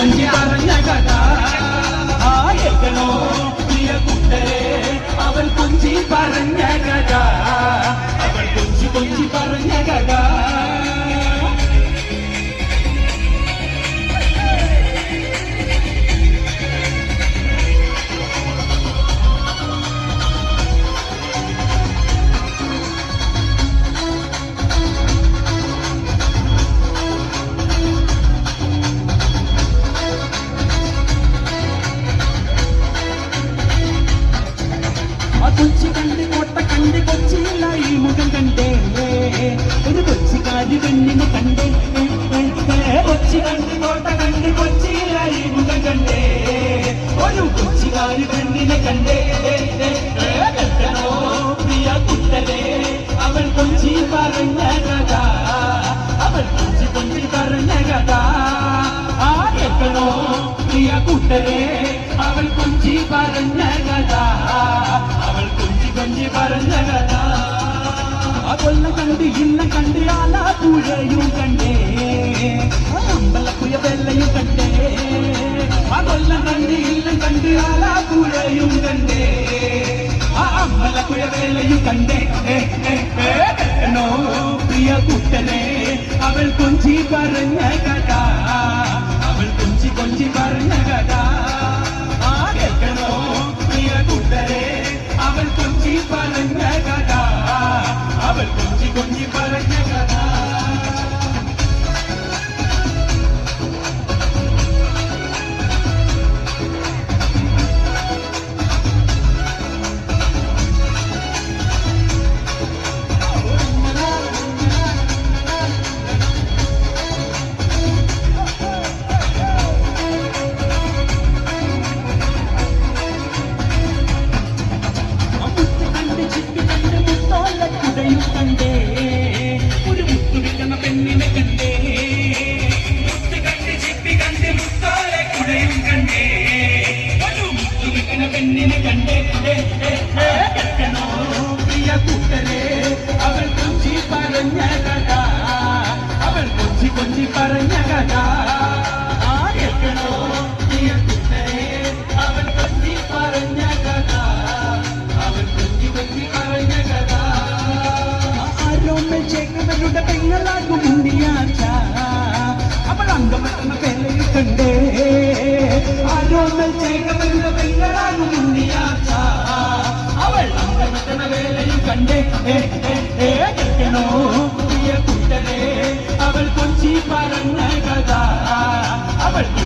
കൊഞ്ചി പറഞ്ഞ കഥ കേൾക്കണോ പ്രിയ കൂട്ടരെ അവൾ കൊഞ്ചി പറഞ്ഞ കഥ അവൾ കൊഞ്ചി കൊഞ്ചി പറഞ്ഞ കഥ കൊച്ചി കണ്ട് കോട്ട കണ്ട് കൊച്ചിയിലായി മുഖം കണ്ടേ ഒരു കൊച്ചിക്കാരി പെണ്ണിനെ കണ്ടേ കൊച്ചി കണ്ട് കോട്ട കണ്ട് കൊച്ചിയിലായി മുഖം കണ്ടേ ഒരു കൊച്ചിക്കാരി പെണ്ണിനെ കണ്ടേ കേൾക്കണോ പ്രിയ കുട്ടരെ അവൾ കൊഞ്ചി പറഞ്ഞ കഥ അവൾ കൊഞ്ചി കൊഞ്ചി പറഞ്ഞ കഥ കേൾക്കണോ പ്രിയ കുട്ടരെ അവൾ കൊഞ്ചി പറഞ്ഞ കഥ അവൾ കൊഞ്ചി കൊഞ്ചി പറഞ്ഞ കഥ കൊല്ലം കണ്ട് ഇല്ലം കണ്ട് ആലാപ്പുഴയും കണ്ടേ അമ്പലപ്പുഴ വെള്ളയും കണ്ടേ കൊല്ലം കണ്ട് ഇല്ലം കണ്ട് ആലാപ്പുഴയും കണ്ടേ അമ്പലപ്പുഴ വെള്ളയും കണ്ടേ കേൾക്കണോ പ്രിയ കൂട്ടരെ അവൾ കൊഞ്ചി പറഞ്ഞ കഥ അവൾ കൊഞ്ചി കൊഞ്ചി പറഞ്ഞ കഥ കേൾക്കണോ പ്രിയ കൂട്ടരെ അവൾ കൊഞ്ചി പറഞ്ഞ കഥ അവൾ കൊഞ്ചി കൊഞ്ചി പറഞ്ഞ കഥ കണ്ടേ ഒരു മുത്തു വിൽക്കുന്ന പെണ്ണിനെ കണ്ടേ മുത്ത് കണ്ട് ചിപ്പി കണ്ട് മുത്തോലെ കുടയും കണ്ടേ ഒരു മുത്തു വിൽക്കുന്ന പെണ്ണിനെ കണ്ടേ കേൾക്കണോ പ്രിയ കൂട്ടരെ അവൾ കൊഞ്ചി പറഞ്ഞ കഥ അവൾ കൊഞ്ചി കൊഞ്ചി പറഞ്ഞ കഥ കേൾക്കണോ പ്രിയ കൂട്ടരെ അവൾ കൊഞ്ചി പറഞ്ഞ കഥ അവൾ കൊഞ്ചി കൊഞ്ചി പറഞ്ഞ കഥ ചേക്കവരുടെ പെങ്ങളാകും ഉണ്ണിയാച്ച അവൾ അംഗമെത്തുന്ന പേലയും കണ്ടേ ആരോമൽ ചേക്കവരുടെ പെങ്ങളാകും ഉണ്ണിയാച്ച അവൾ അംഗമെത്തുന്ന വേലയും കണ്ടേ കേൾക്കണോ പ്രിയ കൂട്ടരെ അവൾ കൊഞ്ചി പറഞ്ഞ കഥ അവൾ